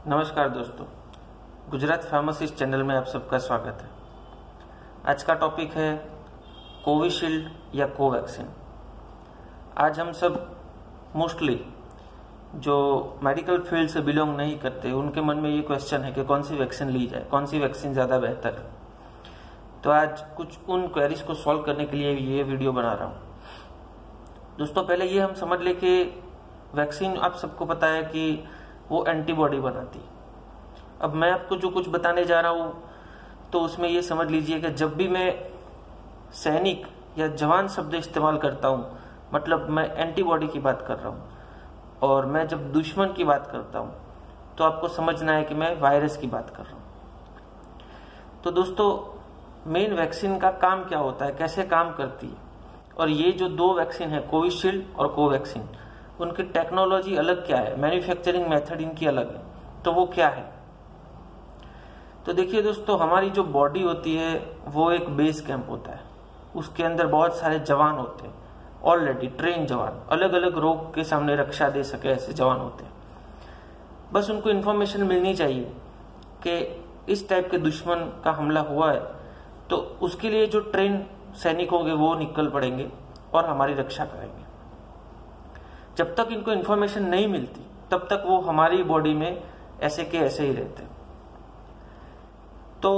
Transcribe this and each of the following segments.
नमस्कार दोस्तों, Gujarat pharmacist channel में आप सबका स्वागत है। आज का टॉपिक है कोविशील्ड या कोवैक्सीन। आज हम सब मोस्टली जो मेडिकल फील्ड से बिलोंग नहीं करते उनके मन में ये क्वेश्चन है कि कौन सी वैक्सीन ली जाए, कौन सी वैक्सीन ज़्यादा बेहतर है। तो आज कुछ उन क्वेरीज को सॉल्व करने के लिए ये वीडियो बना रहा हूँ। दोस्तों, पहले ये हम समझ ले कि वैक्सीन आप सबको पता है कि वो एंटीबॉडी बनाती। अब मैं आपको जो कुछ बताने जा रहा हूँ तो उसमें ये समझ लीजिए कि जब भी मैं सैनिक या जवान शब्द इस्तेमाल करता हूँ, मतलब मैं एंटीबॉडी की बात कर रहा हूँ, और मैं जब दुश्मन की बात करता हूँ तो आपको समझना है कि मैं वायरस की बात कर रहा हूँ। तो दोस्तों, मेन वैक्सीन का काम क्या होता है, कैसे काम करती है, और ये जो दो वैक्सीन है कोविशील्ड और कोवैक्सीन, उनकी टेक्नोलॉजी अलग क्या है, मैन्युफैक्चरिंग मेथड इनकी अलग है, तो वो क्या है। तो देखिए दोस्तों, हमारी जो बॉडी होती है वो एक बेस कैंप होता है। उसके अंदर बहुत सारे जवान होते हैं, ऑलरेडी ट्रेन जवान, अलग अलग रोग के सामने रक्षा दे सके ऐसे जवान होते हैं। बस उनको इन्फॉर्मेशन मिलनी चाहिए कि इस टाइप के दुश्मन का हमला हुआ है, तो उसके लिए जो ट्रेन सैनिक होंगे वो निकल पड़ेंगे और हमारी रक्षा करेंगे। जब तक इनको इन्फॉर्मेशन नहीं मिलती तब तक वो हमारी बॉडी में ऐसे के ऐसे ही रहते। तो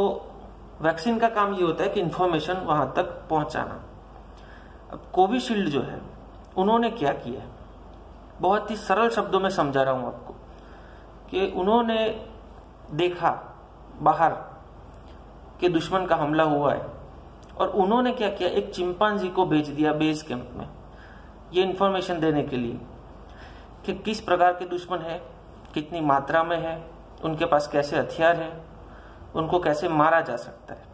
वैक्सीन का काम ये होता है कि इन्फॉर्मेशन वहां तक पहुंचाना। अब कोविशील्ड जो है, उन्होंने क्या किया है, बहुत ही सरल शब्दों में समझा रहा हूं आपको कि उन्होंने देखा बाहर कि दुश्मन का हमला हुआ है, और उन्होंने क्या किया, एक चिंपांजी को भेज दिया बेस कैंप में ये इन्फॉर्मेशन देने के लिए कि किस प्रकार के दुश्मन है, कितनी मात्रा में है, उनके पास कैसे हथियार है, उनको कैसे मारा जा सकता है।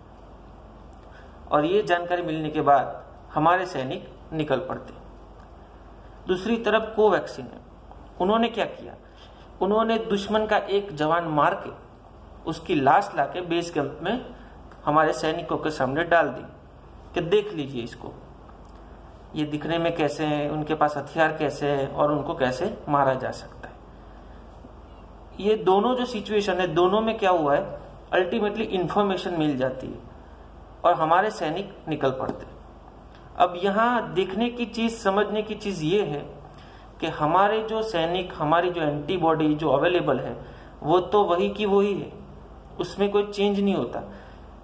और ये जानकारी मिलने के बाद हमारे सैनिक निकल पड़ते। दूसरी तरफ कोवैक्सीन है, उन्होंने क्या किया, उन्होंने दुश्मन का एक जवान मार के उसकी लाश लाके बेस कैंप में हमारे सैनिकों के सामने डाल दी कि देख लीजिए इसको, ये दिखने में कैसे हैं, उनके पास हथियार कैसे हैं और उनको कैसे मारा जा सकता है। ये दोनों जो सिचुएशन है, दोनों में क्या हुआ है, अल्टीमेटली इंफॉर्मेशन मिल जाती है और हमारे सैनिक निकल पड़ते। अब यहाँ देखने की चीज, समझने की चीज ये है कि हमारे जो सैनिक, हमारी जो एंटीबॉडी जो अवेलेबल है वो तो वही की वही है, उसमें कोई चेंज नहीं होता।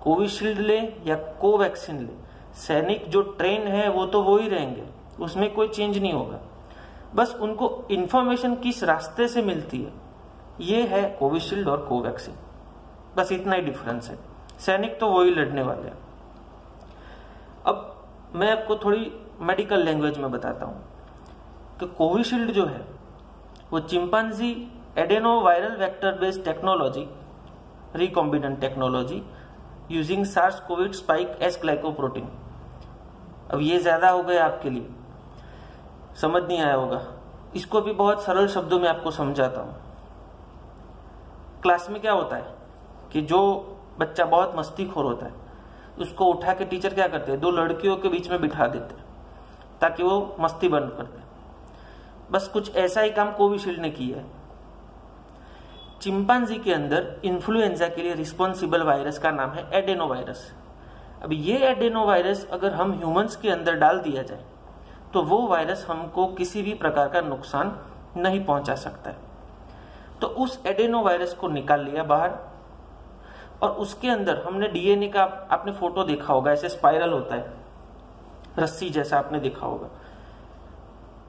कोविशील्ड ले या कोवैक्सीन ले, सैनिक जो ट्रेन है वो तो वो ही रहेंगे, उसमें कोई चेंज नहीं होगा। बस उनको इंफॉर्मेशन किस रास्ते से मिलती है, ये है कोविशील्ड और कोवैक्सीन। बस इतना ही डिफरेंस है, सैनिक तो वो ही लड़ने वाले हैं। अब मैं आपको थोड़ी मेडिकल लैंग्वेज में बताता हूं कि कोविशील्ड जो है वो chimpanzee adeno viral vector based technology, recombinant technology using SARS covid spike S glycoprotein. अब ये ज्यादा हो गया आपके लिए, समझ नहीं आया होगा, इसको भी बहुत सरल शब्दों में आपको समझाता हूं। क्लास में क्या होता है कि जो बच्चा बहुत मस्तीखोर होता है उसको उठा के टीचर क्या करते हैं, दो लड़कियों के बीच में बिठा देते हैं ताकि वो मस्ती बंद कर दे। बस कुछ ऐसा ही काम कोविशील्ड ने किया है। चिंपांजी के अंदर इन्फ्लुएंजा के लिए रिस्पॉन्सिबल वायरस का नाम है एडेनो वायरस। अब ये एडेनो वायरस अगर हम ह्यूमंस के अंदर डाल दिया जाए तो वो वायरस हमको किसी भी प्रकार का नुकसान नहीं पहुंचा सकता है। तो उस एडेनो वायरस को निकाल लिया बाहर, और उसके अंदर हमने डीएनए का, आपने फोटो देखा होगा, ऐसे स्पाइरल होता है, रस्सी जैसा आपने देखा होगा,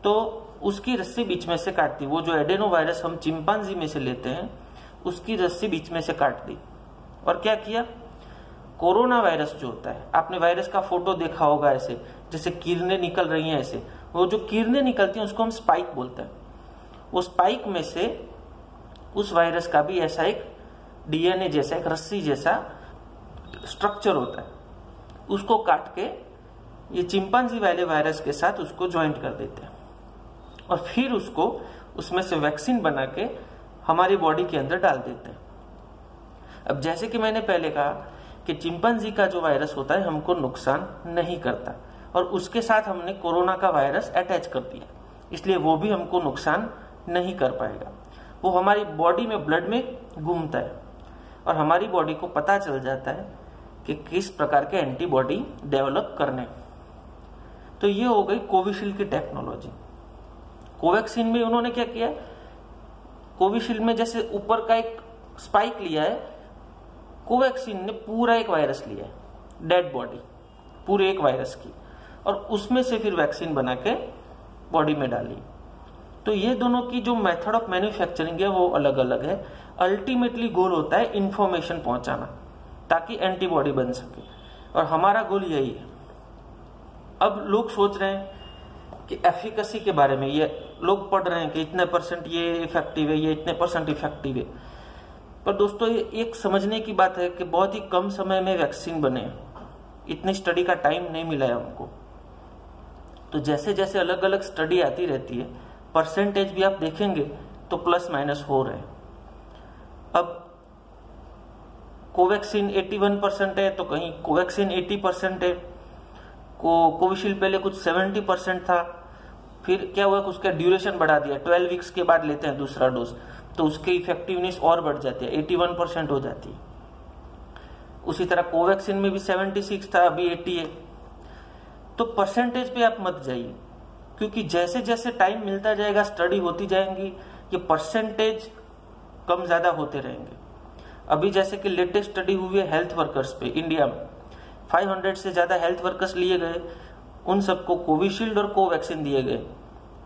तो उसकी रस्सी बीच में से काट दी। वो जो एडेनो वायरस हम चिंपांजी में से लेते हैं उसकी रस्सी बीच में से काट दी, और क्या किया, कोरोना वायरस जो होता है, आपने वायरस का फोटो देखा होगा, ऐसे जैसे किरणें निकल रही हैं, ऐसे वो जो किरणें निकलती हैं उसको हम स्पाइक बोलते हैं। वो स्पाइक में से उस वायरस का भी ऐसा एक डीएनए जैसा, एक रस्सी जैसा स्ट्रक्चर होता है, उसको काट के ये चिंपांजी वाले वायरस के साथ उसको ज्वाइंट कर देते हैं, और फिर उसको उसमें से वैक्सीन बना के हमारी बॉडी के अंदर डाल देते हैं। अब जैसे कि मैंने पहले कहा कि चिंपांजी का जो वायरस होता है हमको नुकसान नहीं करता, और उसके साथ हमने कोरोना का वायरस अटैच कर दिया, इसलिए वो भी हमको नुकसान नहीं कर पाएगा। वो हमारी बॉडी में, ब्लड में घूमता है और हमारी बॉडी को पता चल जाता है कि किस प्रकार के एंटीबॉडी डेवलप करने। तो ये हो गई कोविशील्ड की टेक्नोलॉजी। कोवैक्सीन में उन्होंने क्या किया, कोविशील्ड में जैसे ऊपर का एक स्पाइक लिया है, कोवैक्सीन ने पूरा एक वायरस लिया है, डेड बॉडी पूरे एक वायरस की, और उसमें से फिर वैक्सीन बना के बॉडी में डाली। तो ये दोनों की जो मेथड ऑफ मैन्युफैक्चरिंग है वो अलग अलग है। अल्टीमेटली गोल होता है इंफॉर्मेशन पहुंचाना ताकि एंटीबॉडी बन सके, और हमारा गोल यही है। अब लोग सोच रहे हैं कि एफिकेसी के बारे में, ये लोग पढ़ रहे हैं कि इतने % ये इफेक्टिव है, ये इतने % इफेक्टिव है, पर दोस्तों ये एक समझने की बात है कि बहुत ही कम समय में वैक्सीन बने, इतनी स्टडी का टाइम नहीं मिला है हमको। तो जैसे जैसे अलग अलग स्टडी आती रहती है, परसेंटेज भी आप देखेंगे तो प्लस माइनस हो रहे हैं। अब कोवैक्सीन 81% है तो कहीं कोवैक्सीन 80% है, कोविशील्ड पहले कुछ 70% था, फिर क्या हुआ कि उसका ड्यूरेशन बढ़ा दिया, 12 वीक्स के बाद लेते हैं दूसरा डोज, तो उसकी इफेक्टिवनेस और बढ़ जाती है, 81% हो जाती है। उसी तरह कोवैक्सीन में भी 76 था, अभी 80 है। तो परसेंटेज पे आप मत जाइए, क्योंकि जैसे जैसे टाइम मिलता जाएगा, स्टडी होती जाएंगी, ये परसेंटेज कम ज्यादा होते रहेंगे। अभी जैसे कि लेटेस्ट स्टडी हुई है हेल्थ वर्कर्स पे, इंडिया में 500 से ज्यादा हेल्थ वर्कर्स लिए गए, उन सबको कोविशील्ड और कोवैक्सीन दिए गए,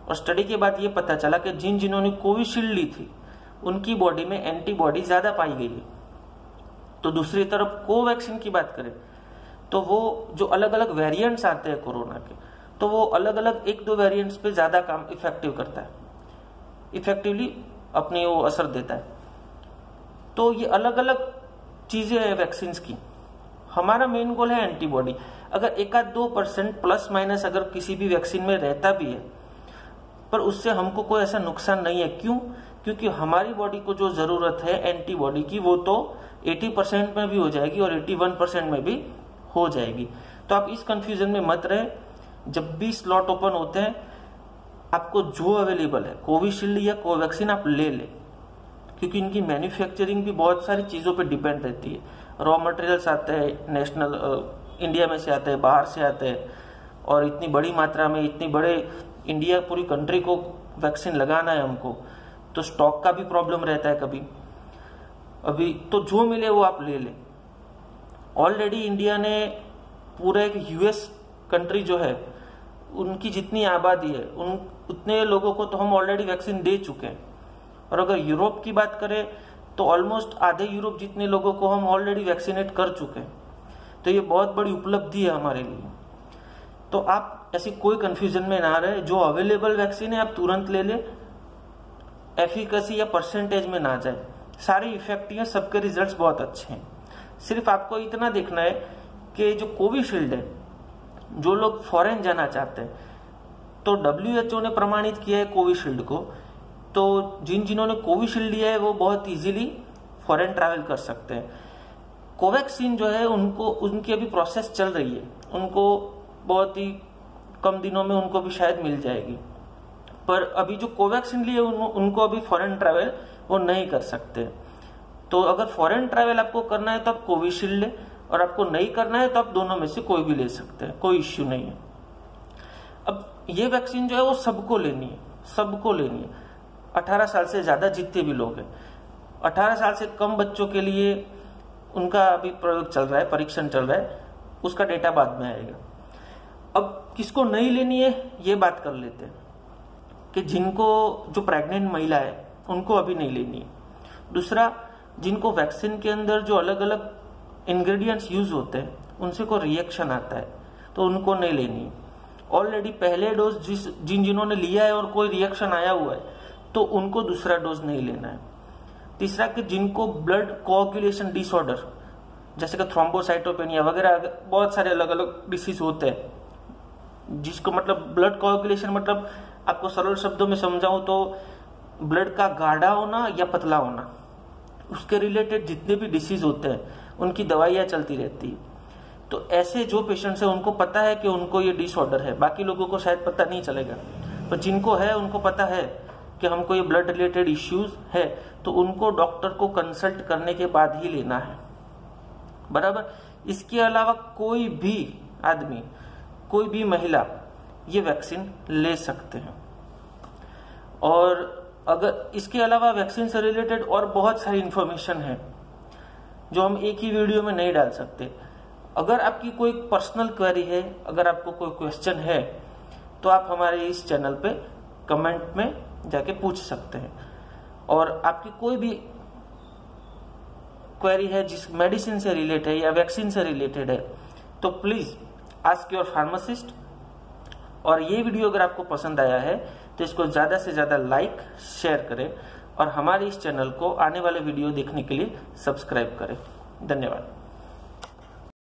और स्टडी के बाद ये पता चला कि जिन्होंने कोविशील्ड ली थी उनकी बॉडी में एंटीबॉडी ज्यादा पाई गई है। तो दूसरी तरफ कोवैक्सीन की बात करें तो वो जो अलग अलग वेरिएंट्स आते हैं कोरोना के, तो वो अलग अलग 1-2 वेरिएंट्स पे ज्यादा काम इफेक्टिव करता है, इफेक्टिवली अपनी वो असर देता है। तो ये अलग अलग चीजें हैं वैक्सीन की। हमारा मेन गोल है एंटीबॉडी। अगर 1-2% प्लस माइनस अगर किसी भी वैक्सीन में रहता भी है, पर उससे हमको कोई ऐसा नुकसान नहीं है। क्यों? क्योंकि हमारी बॉडी को जो जरूरत है एंटीबॉडी की, वो तो 80% में भी हो जाएगी और 81% में भी हो जाएगी। तो आप इस कंफ्यूजन में मत रहे। जब भी स्लॉट ओपन होते हैं, आपको जो अवेलेबल है कोविशील्ड या कोवैक्सीन आप ले लें, क्योंकि इनकी मैन्युफैक्चरिंग भी बहुत सारी चीजों पे डिपेंड रहती है। रॉ मटेरियल्स आते हैं, नेशनल इंडिया में से आते हैं, बाहर से आते हैं, और इतनी बड़ी मात्रा में, इतनी बड़े इंडिया पूरी कंट्री को वैक्सीन लगाना है हमको, तो स्टॉक का भी प्रॉब्लम रहता है कभी। अभी तो जो मिले वो आप ले लें। ऑलरेडी इंडिया ने पूरे एक यूएस कंट्री जो है, उनकी जितनी आबादी है उतने लोगों को तो हम ऑलरेडी वैक्सीन दे चुके हैं। और अगर यूरोप की बात करें तो ऑलमोस्ट आधे यूरोप जितने लोगों को हम ऑलरेडी वैक्सीनेट कर चुके हैं। तो ये बहुत बड़ी उपलब्धि है हमारे लिए। तो आप ऐसी कोई कंफ्यूजन में ना रहे, जो अवेलेबल वैक्सीन है आप तुरंत ले ले, एफिकेसी या परसेंटेज में ना जाए। सारी इफेक्टिव है, सबके रिजल्ट्स बहुत अच्छे हैं। सिर्फ आपको इतना देखना है कि जो कोविशील्ड है, जो लोग फॉरेन जाना चाहते हैं, तो WHO ने प्रमाणित किया है कोविशील्ड को, तो जिन्होंने कोविशील्ड लिया है वो बहुत इजीली फॉरेन ट्रैवल कर सकते हैं। कोवैक्सीन जो है उनकी अभी प्रोसेस चल रही है, उनको बहुत ही कम दिनों में उनको भी शायद मिल जाएगी। पर अभी जो कोवैक्सीन लिए उनको अभी फॉरेन ट्रैवल वो नहीं कर सकते। तो अगर फॉरेन ट्रैवल आपको करना है तो आप कोविशील्ड ले, और आपको नहीं करना है तो आप दोनों में से कोई भी ले सकते हैं, कोई इश्यू नहीं है। अब ये वैक्सीन जो है वो सबको लेनी है, सबको लेनी है। 18 साल से ज्यादा जितने भी लोग हैं, 18 साल से कम बच्चों के लिए उनका अभी प्रयोग चल रहा है, परीक्षण चल रहा है, उसका डेटा बाद में आएगा। अब किसको नहीं लेनी है ये बात कर लेते हैं कि जिनको, जो प्रेग्नेंट महिला है उनको अभी नहीं लेनी है। दूसरा, जिनको वैक्सीन के अंदर जो अलग अलग इंग्रेडिएंट्स यूज होते हैं उनसे कोई रिएक्शन आता है तो उनको नहीं लेनी है। ऑलरेडी पहले डोज जिन्होंने लिया है और कोई रिएक्शन आया हुआ है तो उनको दूसरा डोज नहीं लेना है। तीसरा, कि जिनको ब्लड कोआगुलेशन डिसऑर्डर जैसे कि थ्रोम्बोसाइटोपेनिया वगैरह बहुत सारे अलग अलग डिसीज होते हैं, जिसको मतलब ब्लड कोआगुलेशन मतलब आपको सरल शब्दों में समझाऊं तो ब्लड का गाढ़ा होना या पतला होना, उसके रिलेटेड जितने भी डिसीज होते हैं उनकी दवाइयां चलती रहती है। तो ऐसे जो पेशेंट्स हैं उनको पता है कि उनको ये डिसऑर्डर है, बाकी लोगों को शायद पता नहीं चलेगा, पर जिनको है उनको पता है कि हमको ये ब्लड रिलेटेड इश्यूज है तो उनको डॉक्टर को कंसल्ट करने के बाद ही लेना है, बराबर। इसके अलावा कोई भी आदमी, कोई भी महिला ये वैक्सीन ले सकते हैं। और अगर इसके अलावा वैक्सीन से रिलेटेड और बहुत सारी इंफॉर्मेशन है जो हम एक ही वीडियो में नहीं डाल सकते। अगर आपकी कोई पर्सनल क्वेरी है, अगर आपको कोई क्वेश्चन है, तो आप हमारे इस चैनल पे कमेंट में जाके पूछ सकते हैं। और आपकी कोई भी क्वेरी है जिस मेडिसिन से रिलेटेड है या वैक्सीन से रिलेटेड है, तो प्लीज आस्क योर फार्मासिस्ट। और ये वीडियो अगर आपको पसंद आया है तो इसको ज्यादा से ज्यादा लाइक, शेयर करें और हमारे इस चैनल को आने वाले वीडियो देखने के लिए सब्सक्राइब करें। धन्यवाद।